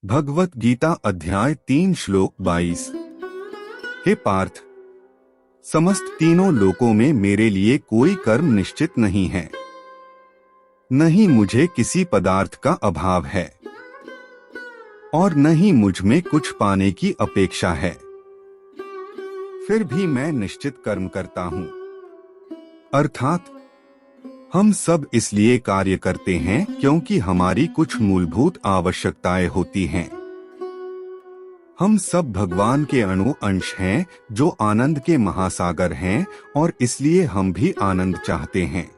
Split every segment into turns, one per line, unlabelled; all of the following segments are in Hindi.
भगवत गीता अध्याय 3 श्लोक 22। हे पार्थ, समस्त तीनों लोकों में मेरे लिए कोई कर्म निश्चित नहीं है, न ही मुझे किसी पदार्थ का अभाव है और न ही मुझ में कुछ पाने की अपेक्षा है। फिर भी मैं निश्चित कर्म करता हूँ। अर्थात हम सब इसलिए कार्य करते हैं क्योंकि हमारी कुछ मूलभूत आवश्यकताएं होती हैं। हम सब भगवान के अणु अंश हैं जो आनंद के महासागर हैं और इसलिए हम भी आनंद चाहते हैं।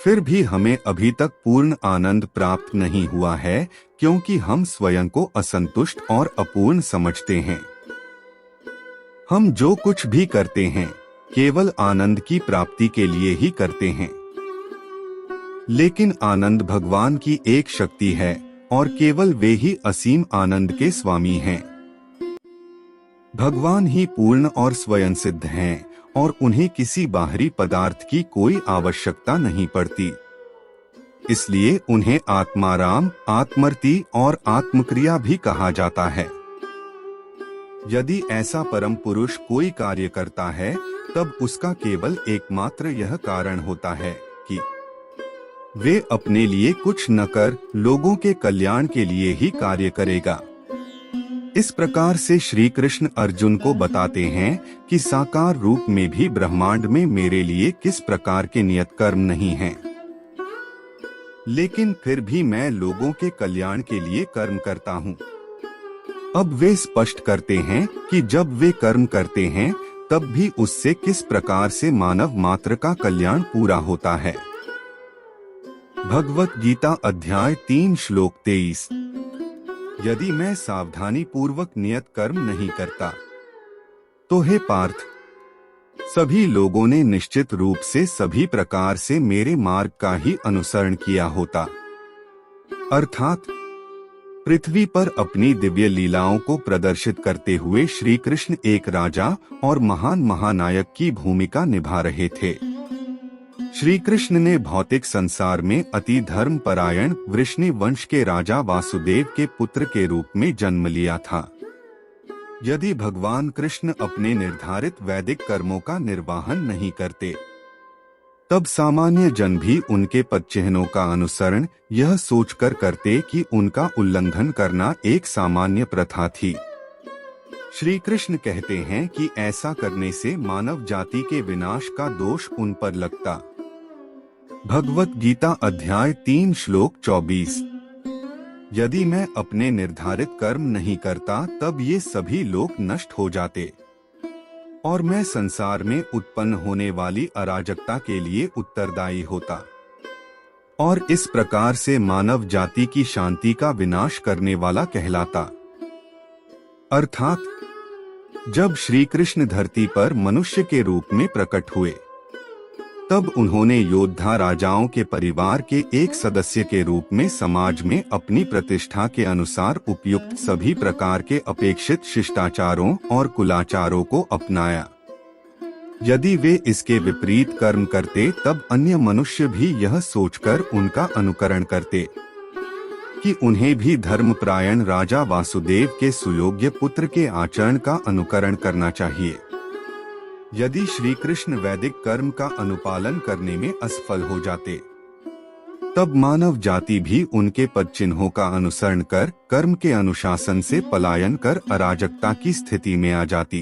फिर भी हमें अभी तक पूर्ण आनंद प्राप्त नहीं हुआ है क्योंकि हम स्वयं को असंतुष्ट और अपूर्ण समझते हैं। हम जो कुछ भी करते हैं केवल आनंद की प्राप्ति के लिए ही करते हैं। लेकिन आनंद भगवान की एक शक्ति है और केवल वे ही असीम आनंद के स्वामी हैं। भगवान ही पूर्ण और स्वयं सिद्ध हैं और उन्हें किसी बाहरी पदार्थ की कोई आवश्यकता नहीं पड़ती। इसलिए उन्हें आत्माराम, आत्मर्ति और आत्मक्रिया भी कहा जाता है। यदि ऐसा परम पुरुष कोई कार्य करता है तब उसका केवल एकमात्र यह कारण होता है कि वे अपने लिए कुछ न कर लोगों के कल्याण के लिए ही कार्य करेगा। इस प्रकार से श्री कृष्ण अर्जुन को बताते हैं कि साकार रूप में भी ब्रह्मांड में मेरे लिए किस प्रकार के नियत कर्म नहीं हैं। लेकिन फिर भी मैं लोगों के कल्याण के लिए कर्म करता हूँ। अब वे स्पष्ट करते हैं कि जब वे कर्म करते हैं तब भी उससे किस प्रकार से मानव मात्र का कल्याण पूरा होता है। भगवत गीता अध्याय 3 श्लोक 23। यदि मैं सावधानी पूर्वक नियत कर्म नहीं करता तो हे पार्थ, सभी लोगों ने निश्चित रूप से सभी प्रकार से मेरे मार्ग का ही अनुसरण किया होता। अर्थात पृथ्वी पर अपनी दिव्य लीलाओं को प्रदर्शित करते हुए श्री कृष्ण एक राजा और महान महानायक की भूमिका निभा रहे थे। श्री कृष्ण ने भौतिक संसार में अति धर्म परायण वृष्णि वंश के राजा वासुदेव के पुत्र के रूप में जन्म लिया था। यदि भगवान कृष्ण अपने निर्धारित वैदिक कर्मों का निर्वाहन नहीं करते तब सामान्य जन भी उनके पदचिह्नों का अनुसरण यह सोचकर करते कि उनका उल्लंघन करना एक सामान्य प्रथा थी। श्री कृष्ण कहते हैं कि ऐसा करने से मानव जाति के विनाश का दोष उन पर लगता। भगवत गीता अध्याय 3 श्लोक 24। यदि मैं अपने निर्धारित कर्म नहीं करता तब ये सभी लोग नष्ट हो जाते और मैं संसार में उत्पन्न होने वाली अराजकता के लिए उत्तरदायी होता और इस प्रकार से मानव जाति की शांति का विनाश करने वाला कहलाता। अर्थात जब श्री कृष्ण धरती पर मनुष्य के रूप में प्रकट हुए तब उन्होंने योद्धा राजाओं के परिवार के एक सदस्य के रूप में समाज में अपनी प्रतिष्ठा के अनुसार उपयुक्त सभी प्रकार के अपेक्षित शिष्टाचारों और कुलाचारों को अपनाया। यदि वे इसके विपरीत कर्म करते तब अन्य मनुष्य भी यह सोचकर उनका अनुकरण करते कि उन्हें भी धर्मपरायण राजा वासुदेव के सुयोग्य पुत्र के आचरण का अनुकरण करना चाहिए। यदि श्री कृष्ण वैदिक कर्म का अनुपालन करने में असफल हो जाते तब मानव जाति भी उनके पदचिन्हों का अनुसरण कर कर्म के अनुशासन से पलायन कर अराजकता की स्थिति में आ जाती।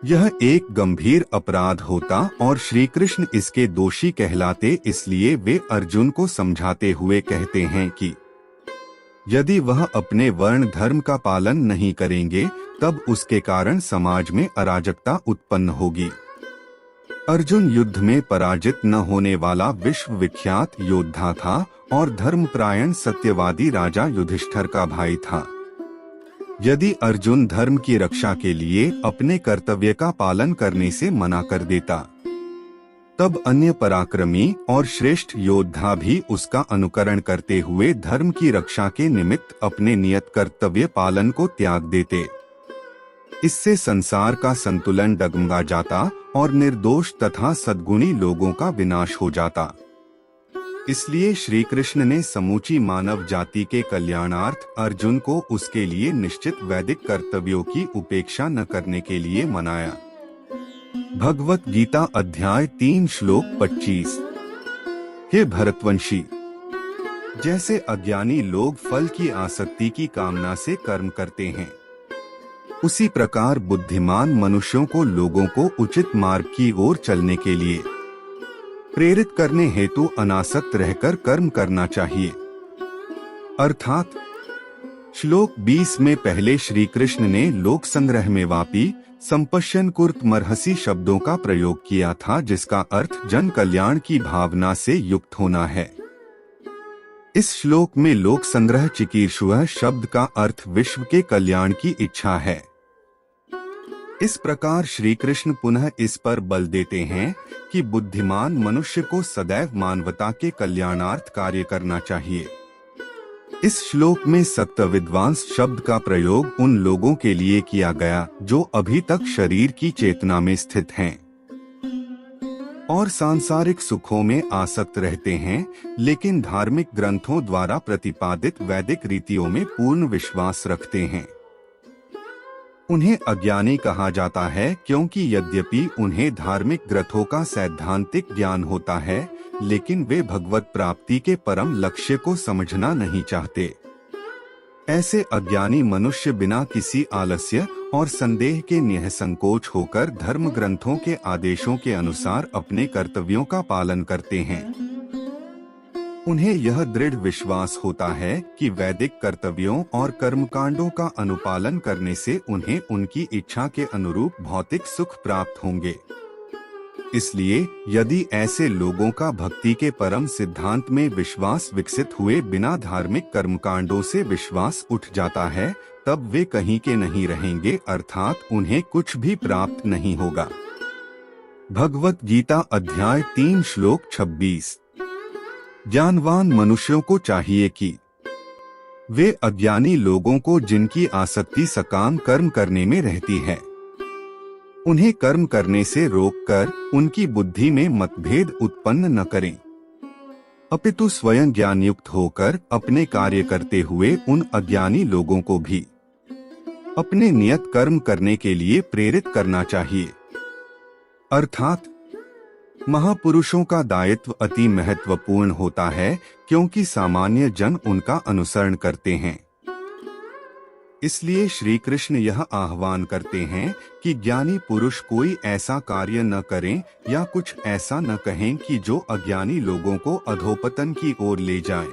यह एक गंभीर अपराध होता और श्री कृष्ण इसके दोषी कहलाते। इसलिए वे अर्जुन को समझाते हुए कहते हैं कि यदि वह अपने वर्ण धर्म का पालन नहीं करेंगे तब उसके कारण समाज में अराजकता उत्पन्न होगी। अर्जुन युद्ध में पराजित न होने वाला विश्व विख्यात योद्धा था और धर्मपरायण सत्यवादी राजा युधिष्ठिर का भाई था। यदि अर्जुन धर्म की रक्षा के लिए अपने कर्तव्य का पालन करने से मना कर देता तब अन्य पराक्रमी और श्रेष्ठ योद्धा भी उसका अनुकरण करते हुए धर्म की रक्षा के निमित्त अपने नियत कर्तव्य पालन को त्याग देते। इससे संसार का संतुलन डगमगा जाता और निर्दोष तथा सद्गुणी लोगों का विनाश हो जाता। इसलिए श्री कृष्ण ने समूची मानव जाति के कल्याणार्थ अर्जुन को उसके लिए निश्चित वैदिक कर्तव्यों की उपेक्षा न करने के लिए मनाया। भगवत गीता अध्याय 3 श्लोक 25। हे भरतवंशी, जैसे अज्ञानी लोग फल की आसक्ति की कामना से कर्म करते हैं, उसी प्रकार बुद्धिमान मनुष्यों को लोगों को उचित मार्ग की ओर चलने के लिए प्रेरित करने हेतु अनासक्त रहकर कर्म करना चाहिए। अर्थात श्लोक 20 में पहले श्री कृष्ण ने लोक संग्रह में वापी संपश्यन कुर्तमर्हसि शब्दों का प्रयोग किया था, जिसका अर्थ जन कल्याण की भावना से युक्त होना है। इस श्लोक में लोक संग्रह चिकीर्षुः शब्द का अर्थ विश्व के कल्याण की इच्छा है। इस प्रकार श्री कृष्ण पुनः इस पर बल देते हैं कि बुद्धिमान मनुष्य को सदैव मानवता के कल्याणार्थ कार्य करना चाहिए। इस श्लोक में सत्य विद्वांस शब्द का प्रयोग उन लोगों के लिए किया गया जो अभी तक शरीर की चेतना में स्थित हैं और सांसारिक सुखों में आसक्त रहते हैं, लेकिन धार्मिक ग्रंथों द्वारा प्रतिपादित वैदिक रीतियों में पूर्ण विश्वास रखते हैं। उन्हें अज्ञानी कहा जाता है क्योंकि यद्यपि उन्हें धार्मिक ग्रंथों का सैद्धांतिक ज्ञान होता है, लेकिन वे भगवत प्राप्ति के परम लक्ष्य को समझना नहीं चाहते। ऐसे अज्ञानी मनुष्य बिना किसी आलस्य और संदेह के निःसंकोच होकर धर्म ग्रंथों के आदेशों के अनुसार अपने कर्तव्यों का पालन करते हैं। उन्हें यह दृढ़ विश्वास होता है कि वैदिक कर्तव्यों और कर्मकांडों का अनुपालन करने से उन्हें उनकी इच्छा के अनुरूप भौतिक सुख प्राप्त होंगे। इसलिए यदि ऐसे लोगों का भक्ति के परम सिद्धांत में विश्वास विकसित हुए बिना धार्मिक कर्मकांडों से विश्वास उठ जाता है, तब वे कहीं के नहीं रहेंगे, अर्थात उन्हें कुछ भी प्राप्त नहीं होगा। भगवत गीता अध्याय 3 श्लोक 26। ज्ञानवान मनुष्यों को चाहिए कि वे अज्ञानी लोगों को जिनकी आसक्ति सकाम कर्म करने में रहती है, उन्हें कर्म करने से रोककर उनकी बुद्धि में मतभेद उत्पन्न न करें, अपितु स्वयं ज्ञान युक्त होकर अपने कार्य करते हुए उन अज्ञानी लोगों को भी अपने नियत कर्म करने के लिए प्रेरित करना चाहिए। अर्थात महापुरुषों का दायित्व अति महत्वपूर्ण होता है, क्योंकि सामान्य जन उनका अनुसरण करते हैं। इसलिए श्री कृष्ण यह आह्वान करते हैं कि ज्ञानी पुरुष कोई ऐसा कार्य न करें या कुछ ऐसा न कहें कि जो अज्ञानी लोगों को अधोपतन की ओर ले जाए।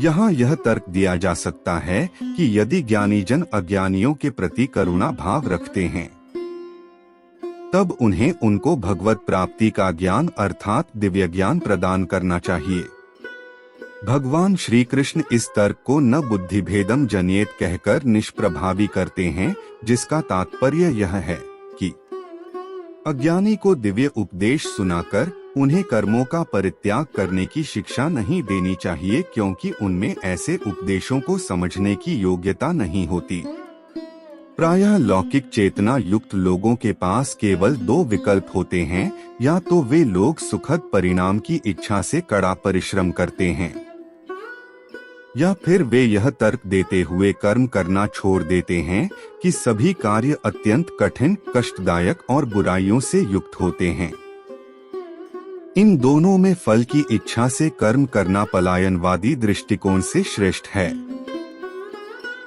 यहाँ यह तर्क दिया जा सकता है कि यदि ज्ञानी जन अज्ञानियों के प्रति करुणा भाव रखते हैं, तब उन्हें उनको भगवत प्राप्ति का ज्ञान अर्थात दिव्य ज्ञान प्रदान करना चाहिए। भगवान श्री कृष्ण इस तर्क को न बुद्धि भेदम जनियेत कहकर निष्प्रभावी करते हैं, जिसका तात्पर्य यह है कि अज्ञानी को दिव्य उपदेश सुनाकर उन्हें कर्मों का परित्याग करने की शिक्षा नहीं देनी चाहिए, क्योंकि उनमें ऐसे उपदेशों को समझने की योग्यता नहीं होती। प्रायः लौकिक चेतना युक्त लोगों के पास केवल 2 विकल्प होते हैं, या तो वे लोग सुखद परिणाम की इच्छा से कड़ा परिश्रम करते हैं, या फिर वे यह तर्क देते हुए कर्म करना छोड़ देते हैं कि सभी कार्य अत्यंत कठिन, कष्टदायक और बुराइयों से युक्त होते हैं। इन दोनों में फल की इच्छा से कर्म करना पलायनवादी दृष्टिकोण से श्रेष्ठ है।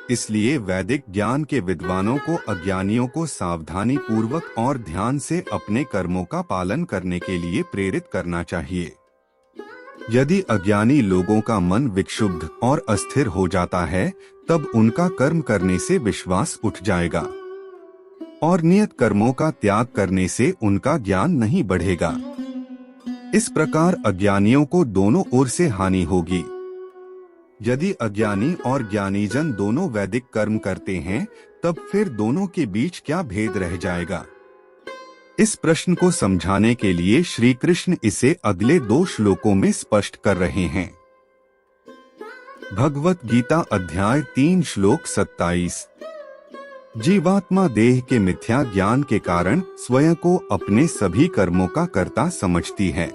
इसलिए वैदिक ज्ञान के विद्वानों को अज्ञानियों को सावधानी पूर्वक और ध्यान से अपने कर्मों का पालन करने के लिए प्रेरित करना चाहिए। यदि अज्ञानी लोगों का मन विक्षुब्ध और अस्थिर हो जाता है, तब उनका कर्म करने से विश्वास उठ जाएगा और नियत कर्मों का त्याग करने से उनका ज्ञान नहीं बढ़ेगा। इस प्रकार अज्ञानियों को दोनों ओर से हानि होगी। यदि अज्ञानी और ज्ञानीजन दोनों वैदिक कर्म करते हैं, तब फिर दोनों के बीच क्या भेद रह जाएगा? इस प्रश्न को समझाने के लिए श्री कृष्ण इसे अगले 2 श्लोकों में स्पष्ट कर रहे हैं। भगवत गीता अध्याय 3 श्लोक 27। जीवात्मा देह के मिथ्या ज्ञान के कारण स्वयं को अपने सभी कर्मों का कर्ता समझती है।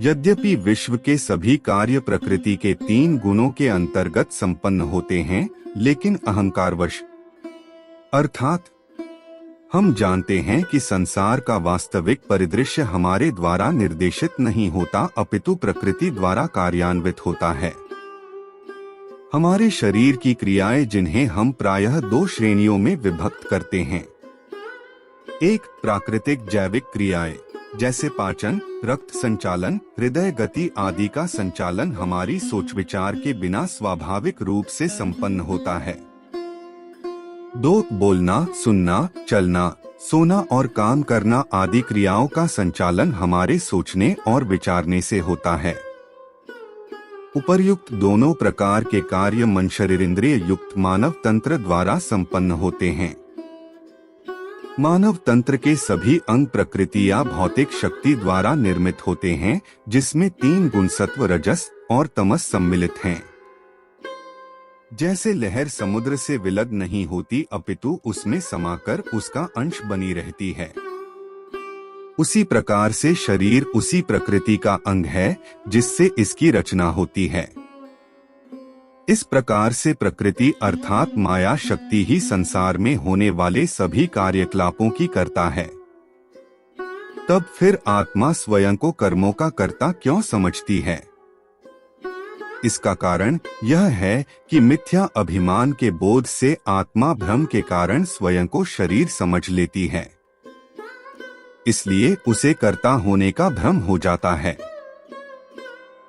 यद्यपि विश्व के सभी कार्य प्रकृति के 3 गुणों के अंतर्गत संपन्न होते हैं, लेकिन अहंकारवश अर्थात हम जानते हैं कि संसार का वास्तविक परिदृश्य हमारे द्वारा निर्देशित नहीं होता, अपितु प्रकृति द्वारा कार्यान्वित होता है। हमारे शरीर की क्रियाएं, जिन्हें हम प्रायः 2 श्रेणियों में विभक्त करते हैं। एक, प्राकृतिक जैविक क्रियाएं, जैसे पाचन, रक्त संचालन, हृदय गति आदि का संचालन हमारी सोच विचार के बिना स्वाभाविक रूप से संपन्न होता है। 2, बोलना, सुनना, चलना, सोना और काम करना आदि क्रियाओं का संचालन हमारे सोचने और विचारने से होता है। उपर्युक्त दोनों प्रकार के कार्य मन शरीर इंद्रिय युक्त मानव तंत्र द्वारा संपन्न होते हैं। मानव तंत्र के सभी अंग प्रकृति या भौतिक शक्ति द्वारा निर्मित होते हैं, जिसमें 3 गुण सत्व, रजस और तमस सम्मिलित हैं। जैसे लहर समुद्र से विलग नहीं होती, अपितु उसमें समाकर उसका अंश बनी रहती है, उसी प्रकार से शरीर उसी प्रकृति का अंग है जिससे इसकी रचना होती है। इस प्रकार से प्रकृति अर्थात माया शक्ति ही संसार में होने वाले सभी कार्यकलापों की करता है। तब फिर आत्मा स्वयं को कर्मों का कर्ता क्यों समझती है? इसका कारण यह है कि मिथ्या अभिमान के बोध से आत्मा भ्रम के कारण स्वयं को शरीर समझ लेती है, इसलिए उसे कर्ता होने का भ्रम हो जाता है।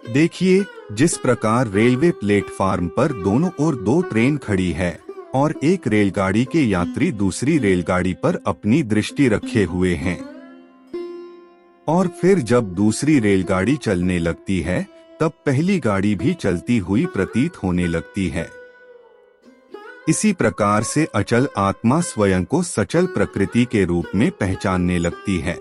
देखिए, जिस प्रकार रेलवे प्लेटफार्म पर दोनों ओर 2 ट्रेन खड़ी है और एक रेलगाड़ी के यात्री दूसरी रेलगाड़ी पर अपनी दृष्टि रखे हुए हैं, और फिर जब दूसरी रेलगाड़ी चलने लगती है तब पहली गाड़ी भी चलती हुई प्रतीत होने लगती है। इसी प्रकार से अचल आत्मा स्वयं को सचल प्रकृति के रूप में पहचानने लगती है।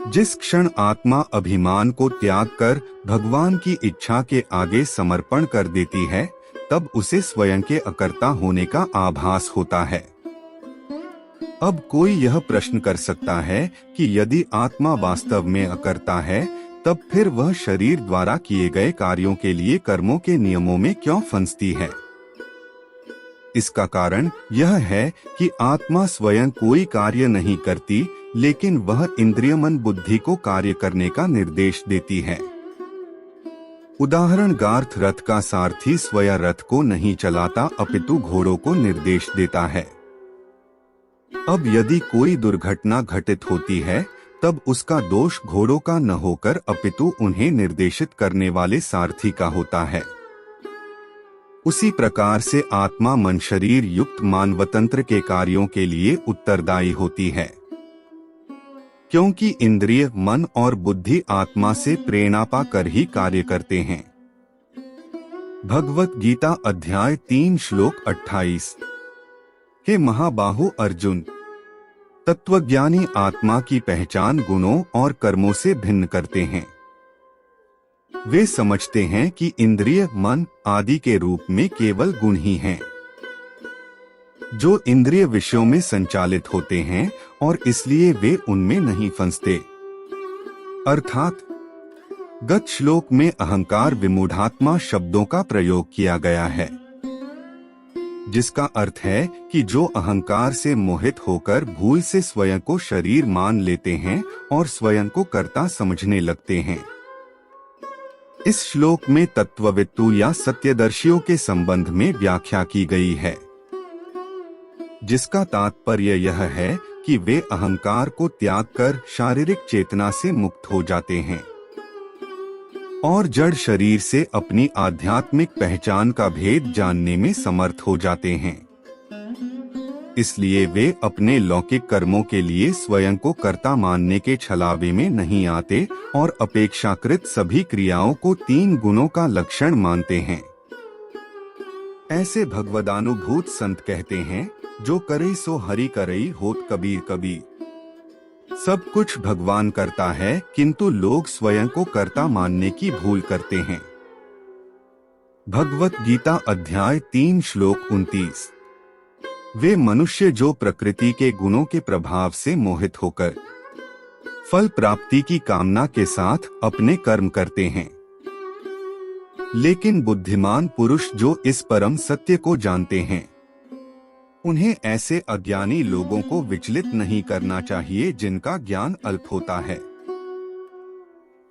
जिस क्षण आत्मा अभिमान को त्याग कर भगवान की इच्छा के आगे समर्पण कर देती है, तब उसे स्वयं के अकर्ता होने का आभास होता है। अब कोई यह प्रश्न कर सकता है कि यदि आत्मा वास्तव में अकर्ता है, तब फिर वह शरीर द्वारा किए गए कार्यों के लिए कर्मों के नियमों में क्यों फंसती है? इसका कारण यह है कि आत्मा स्वयं कोई कार्य नहीं करती, लेकिन वह इंद्रिय मन बुद्धि को कार्य करने का निर्देश देती है। उदाहरण गार्थ रथ का सारथी स्वयं रथ को नहीं चलाता, अपितु घोड़ों को निर्देश देता है। अब यदि कोई दुर्घटना घटित होती है, तब उसका दोष घोड़ों का न होकर अपितु उन्हें निर्देशित करने वाले सारथी का होता है। उसी प्रकार से आत्मा मन शरीर युक्त मानवतंत्र के कार्यों के लिए उत्तरदायी होती है, क्योंकि इंद्रिय मन और बुद्धि आत्मा से प्रेरणा पाकर ही कार्य करते हैं। भगवत गीता अध्याय 3 श्लोक 28। हे महाबाहु अर्जुन, तत्वज्ञानी आत्मा की पहचान गुणों और कर्मों से भिन्न करते हैं। वे समझते हैं कि इंद्रिय मन आदि के रूप में केवल गुण ही हैं, जो इंद्रिय विषयों में संचालित होते हैं, और इसलिए वे उनमें नहीं फंसते। अर्थात गत श्लोक में अहंकार विमूढ़ात्मा शब्दों का प्रयोग किया गया है, जिसका अर्थ है कि जो अहंकार से मोहित होकर भूल से स्वयं को शरीर मान लेते हैं और स्वयं को कर्ता समझने लगते हैं। इस श्लोक में तत्ववित्तु या सत्यदर्शियों के संबंध में व्याख्या की गई है, जिसका तात्पर्य यह है कि वे अहंकार को त्याग कर शारीरिक चेतना से मुक्त हो जाते हैं और जड़ शरीर से अपनी आध्यात्मिक पहचान का भेद जानने में समर्थ हो जाते हैं। इसलिए वे अपने लौकिक कर्मों के लिए स्वयं को कर्ता मानने के छलावे में नहीं आते और अपेक्षाकृत सभी क्रियाओं को 3 गुणों का लक्षण मानते हैं। ऐसे भगवदानुभूत संत कहते हैं, जो करे सो हरि करई होत कबीर कबीर। सब कुछ भगवान करता है, किंतु लोग स्वयं को कर्ता मानने की भूल करते हैं। भगवत गीता अध्याय 3 श्लोक 29। वे मनुष्य जो प्रकृति के गुणों के प्रभाव से मोहित होकर फल प्राप्ति की कामना के साथ अपने कर्म करते हैं। लेकिन बुद्धिमान पुरुष जो इस परम सत्य को जानते हैं, उन्हें ऐसे अज्ञानी लोगों को विचलित नहीं करना चाहिए जिनका ज्ञान अल्प होता है।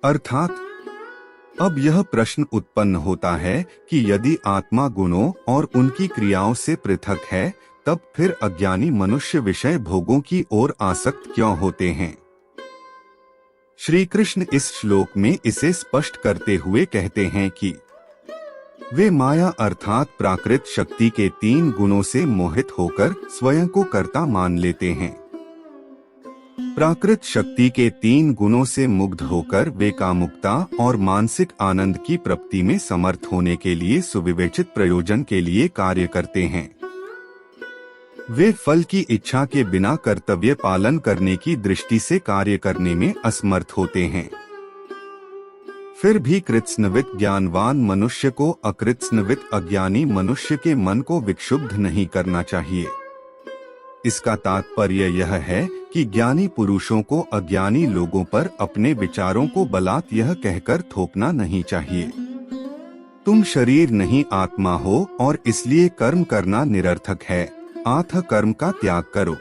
अर्थात अब यह प्रश्न उत्पन्न होता है कि यदि आत्मा गुणों और उनकी क्रियाओं से पृथक है, तब फिर अज्ञानी मनुष्य विषय भोगों की ओर आसक्त क्यों होते हैं। श्री कृष्ण इस श्लोक में इसे स्पष्ट करते हुए कहते हैं कि वे माया अर्थात प्राकृत शक्ति के 3 गुणों से मोहित होकर स्वयं को कर्ता मान लेते हैं। प्राकृत शक्ति के 3 गुणों से मुग्ध होकर वे कामुकता और मानसिक आनंद की प्राप्ति में समर्थ होने के लिए सुविवेचित प्रयोजन के लिए कार्य करते हैं। वे फल की इच्छा के बिना कर्तव्य पालन करने की दृष्टि से कार्य करने में असमर्थ होते हैं। फिर भी कृत्स्नवित ज्ञानवान मनुष्य को अकृत्स्नवित अज्ञानी मनुष्य के मन को विक्षुब्ध नहीं करना चाहिए। इसका तात्पर्य यह है कि ज्ञानी पुरुषों को अज्ञानी लोगों पर अपने विचारों को बलात् यह कहकर थोपना नहीं चाहिए, तुम शरीर नहीं आत्मा हो और इसलिए कर्म करना निरर्थक है, अतः कर्म का त्याग करो।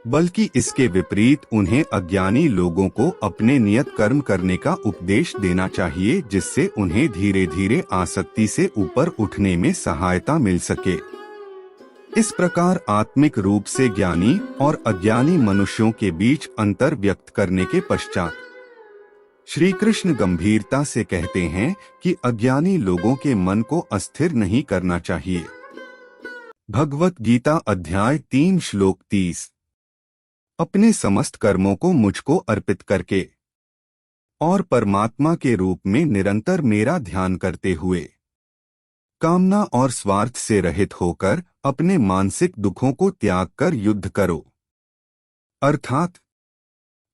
बल्कि इसके विपरीत उन्हें अज्ञानी लोगों को अपने नियत कर्म करने का उपदेश देना चाहिए, जिससे उन्हें धीरे धीरे आसक्ति से ऊपर उठने में सहायता मिल सके। इस प्रकार आत्मिक रूप से ज्ञानी और अज्ञानी मनुष्यों के बीच अंतर व्यक्त करने के पश्चात श्री कृष्ण गंभीरता से कहते हैं कि अज्ञानी लोगों के मन को अस्थिर नहीं करना चाहिए। भगवत गीता अध्याय 3 श्लोक 30। अपने समस्त कर्मों को मुझको अर्पित करके और परमात्मा के रूप में निरंतर मेरा ध्यान करते हुए कामना और स्वार्थ से रहित होकर अपने मानसिक दुखों को त्याग कर युद्ध करो। अर्थात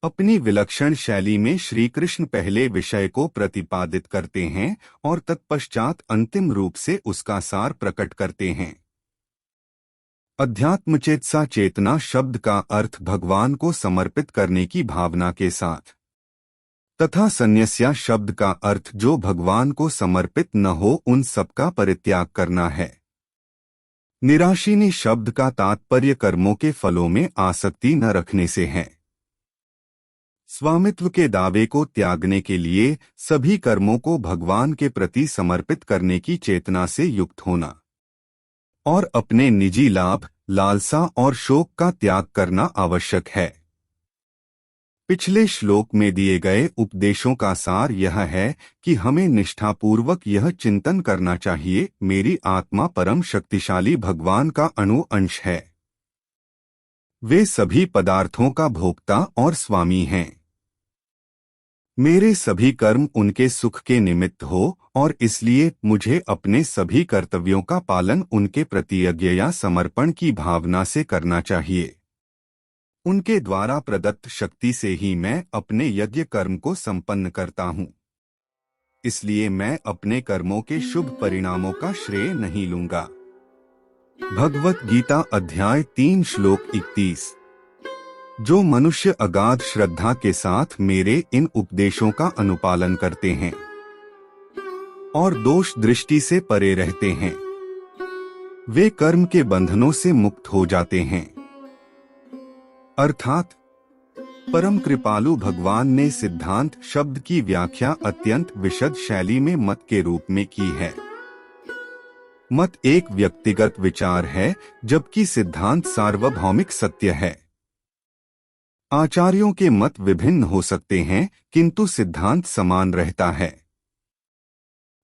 अपनी विलक्षण शैली में श्री कृष्ण पहले विषय को प्रतिपादित करते हैं और तत्पश्चात अंतिम रूप से उसका सार प्रकट करते हैं। अध्यात्मचेतसा चेतना शब्द का अर्थ भगवान को समर्पित करने की भावना के साथ तथा संन्यास्य शब्द का अर्थ जो भगवान को समर्पित न हो उन सबका परित्याग करना है। निराशिनी शब्द का तात्पर्य कर्मों के फलों में आसक्ति न रखने से है। स्वामित्व के दावे को त्यागने के लिए सभी कर्मों को भगवान के प्रति समर्पित करने की चेतना से युक्त होना और अपने निजी लाभ, लालसा और शोक का त्याग करना आवश्यक है। पिछले श्लोक में दिए गए उपदेशों का सार यह है कि हमें निष्ठापूर्वक यह चिंतन करना चाहिए, मेरी आत्मा परम शक्तिशाली भगवान का अणु अंश है। वे सभी पदार्थों का भोक्ता और स्वामी हैं। मेरे सभी कर्म उनके सुख के निमित्त हो और इसलिए मुझे अपने सभी कर्तव्यों का पालन उनके प्रति यज्ञ या समर्पण की भावना से करना चाहिए। उनके द्वारा प्रदत्त शक्ति से ही मैं अपने यज्ञ कर्म को संपन्न करता हूँ। इसलिए मैं अपने कर्मों के शुभ परिणामों का श्रेय नहीं लूंगा। भगवत गीता अध्याय 3 श्लोक 31। जो मनुष्य अगाध श्रद्धा के साथ मेरे इन उपदेशों का अनुपालन करते हैं और दोष दृष्टि से परे रहते हैं, वे कर्म के बंधनों से मुक्त हो जाते हैं। अर्थात परम कृपालु भगवान ने सिद्धांत शब्द की व्याख्या अत्यंत विशद शैली में मत के रूप में की है। मत एक व्यक्तिगत विचार है, जबकि सिद्धांत सार्वभौमिक सत्य है। आचार्यों के मत विभिन्न हो सकते हैं, किंतु सिद्धांत समान रहता है।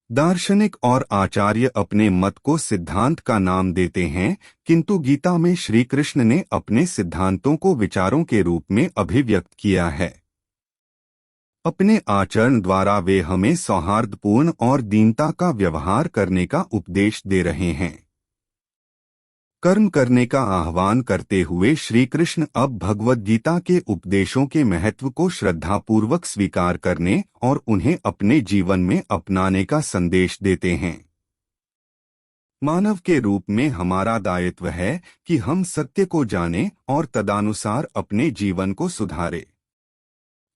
दार्शनिक और आचार्य अपने मत को सिद्धांत का नाम देते हैं, किंतु गीता में श्री कृष्ण ने अपने सिद्धांतों को विचारों के रूप में अभिव्यक्त किया है। अपने आचरण द्वारा वे हमें सौहार्दपूर्ण और दीनता का व्यवहार करने का उपदेश दे रहे हैं। कर्म करने का आह्वान करते हुए श्री कृष्ण अब भगवद गीता के उपदेशों के महत्व को श्रद्धापूर्वक स्वीकार करने और उन्हें अपने जीवन में अपनाने का संदेश देते हैं। मानव के रूप में हमारा दायित्व है कि हम सत्य को जानें और तदनुसार अपने जीवन को सुधारें।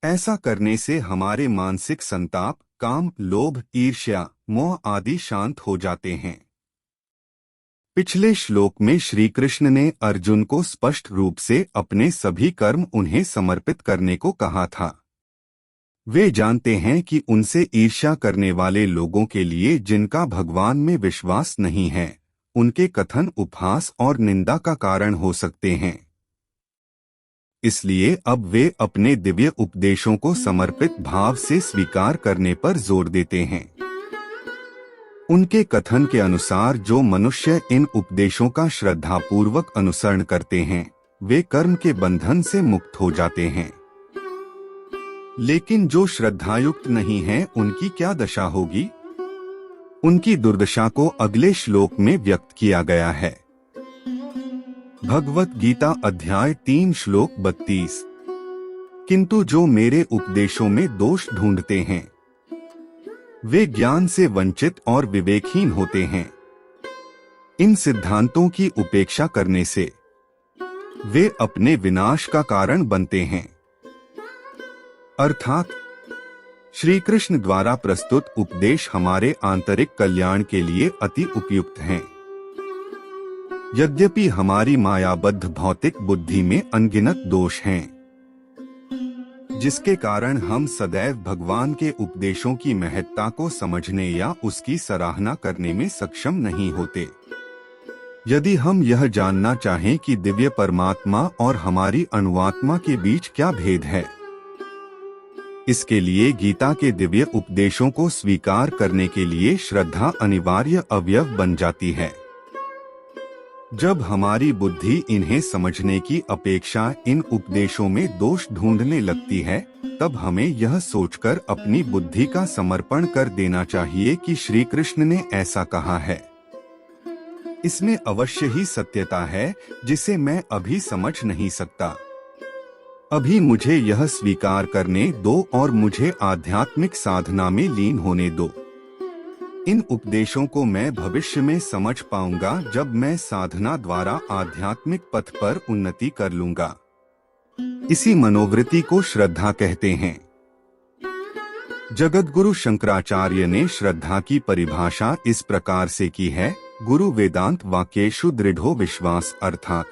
ऐसा करने से हमारे मानसिक संताप, काम, लोभ, ईर्ष्या, मोह आदि शांत हो जाते हैं। पिछले श्लोक में श्री कृष्ण ने अर्जुन को स्पष्ट रूप से अपने सभी कर्म उन्हें समर्पित करने को कहा था। वे जानते हैं कि उनसे ईर्ष्या करने वाले लोगों के लिए, जिनका भगवान में विश्वास नहीं है, उनके कथन उपहास और निंदा का कारण हो सकते हैं। इसलिए अब वे अपने दिव्य उपदेशों को समर्पित भाव से स्वीकार करने पर जोर देते हैं। उनके कथन के अनुसार जो मनुष्य इन उपदेशों का श्रद्धापूर्वक अनुसरण करते हैं, वे कर्म के बंधन से मुक्त हो जाते हैं। लेकिन जो श्रद्धायुक्त नहीं है, उनकी क्या दशा होगी? उनकी दुर्दशा को अगले श्लोक में व्यक्त किया गया है। भगवत गीता अध्याय 3 श्लोक 32। किंतु जो मेरे उपदेशों में दोष ढूंढते हैं, वे ज्ञान से वंचित और विवेकहीन होते हैं। इन सिद्धांतों की उपेक्षा करने से वे अपने विनाश का कारण बनते हैं। अर्थात श्री कृष्ण द्वारा प्रस्तुत उपदेश हमारे आंतरिक कल्याण के लिए अति उपयुक्त हैं। यद्यपि हमारी मायाबद्ध भौतिक बुद्धि में अनगिनत दोष हैं, जिसके कारण हम सदैव भगवान के उपदेशों की महत्ता को समझने या उसकी सराहना करने में सक्षम नहीं होते। यदि हम यह जानना चाहें कि दिव्य परमात्मा और हमारी अणुआत्मा के बीच क्या भेद है, इसके लिए गीता के दिव्य उपदेशों को स्वीकार करने के लिए श्रद्धा अनिवार्य अवयव बन जाती है। जब हमारी बुद्धि इन्हें समझने की अपेक्षा इन उपदेशों में दोष ढूंढने लगती है, तब हमें यह सोचकर अपनी बुद्धि का समर्पण कर देना चाहिए कि श्री कृष्ण ने ऐसा कहा है। इसमें अवश्य ही सत्यता है जिसे मैं अभी समझ नहीं सकता। अभी मुझे यह स्वीकार करने दो और मुझे आध्यात्मिक साधना में लीन होने दो। इन उपदेशों को मैं भविष्य में समझ पाऊंगा जब मैं साधना द्वारा आध्यात्मिक पथ पर उन्नति कर लूंगा। इसी मनोवृत्ति को श्रद्धा कहते हैं। जगतगुरु शंकराचार्य ने श्रद्धा की परिभाषा इस प्रकार से की है: गुरु वेदांत वाक्येषु दृढ़ो विश्वास, अर्थात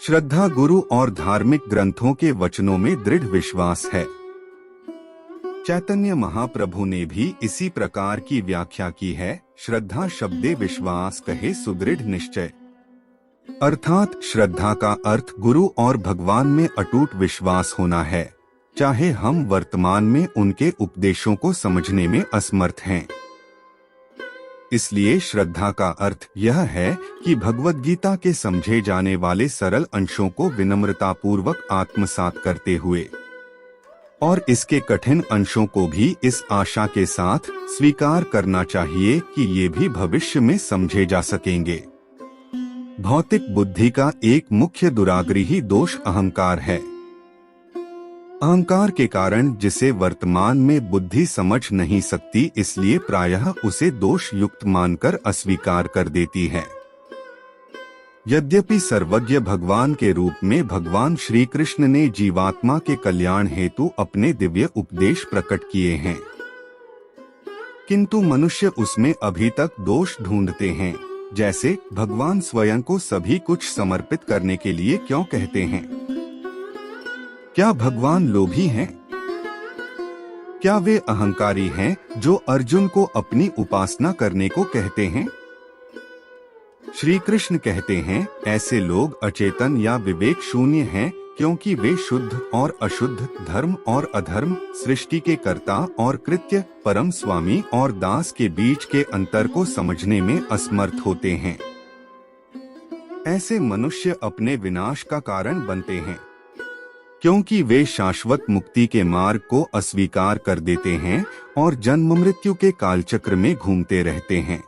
श्रद्धा गुरु और धार्मिक ग्रंथों के वचनों में दृढ़ विश्वास है। चैतन्य महाप्रभु ने भी इसी प्रकार की व्याख्या की है। श्रद्धा शब्दे विश्वास कहे सुदृढ़ निश्चय, अर्थात श्रद्धा का अर्थ गुरु और भगवान में अटूट विश्वास होना है, चाहे हम वर्तमान में उनके उपदेशों को समझने में असमर्थ हैं। इसलिए श्रद्धा का अर्थ यह है कि भगवद गीता के समझे जाने वाले सरल अंशों को विनम्रतापूर्वक आत्मसात करते हुए और इसके कठिन अंशों को भी इस आशा के साथ स्वीकार करना चाहिए कि ये भी भविष्य में समझे जा सकेंगे। भौतिक बुद्धि का एक मुख्य दुराग्रही दोष अहंकार है। अहंकार के कारण जिसे वर्तमान में बुद्धि समझ नहीं सकती, इसलिए प्रायः उसे दोष युक्त मानकर अस्वीकार कर देती है। यद्यपि सर्वज्ञ भगवान के रूप में भगवान श्री कृष्ण ने जीवात्मा के कल्याण हेतु अपने दिव्य उपदेश प्रकट किए हैं, किंतु मनुष्य उसमें अभी तक दोष ढूंढते हैं। जैसे भगवान स्वयं को सभी कुछ समर्पित करने के लिए क्यों कहते हैं? क्या भगवान लोभी हैं? क्या वे अहंकारी हैं जो अर्जुन को अपनी उपासना करने को कहते हैं? श्री कृष्ण कहते हैं, ऐसे लोग अचेतन या विवेक शून्य हैं, क्योंकि वे शुद्ध और अशुद्ध, धर्म और अधर्म, सृष्टि के कर्ता और कृत्य, परम स्वामी और दास के बीच के अंतर को समझने में असमर्थ होते हैं। ऐसे मनुष्य अपने विनाश का कारण बनते हैं, क्योंकि वे शाश्वत मुक्ति के मार्ग को अस्वीकार कर देते हैं और जन्म मृत्यु के कालचक्र में घूमते रहते हैं।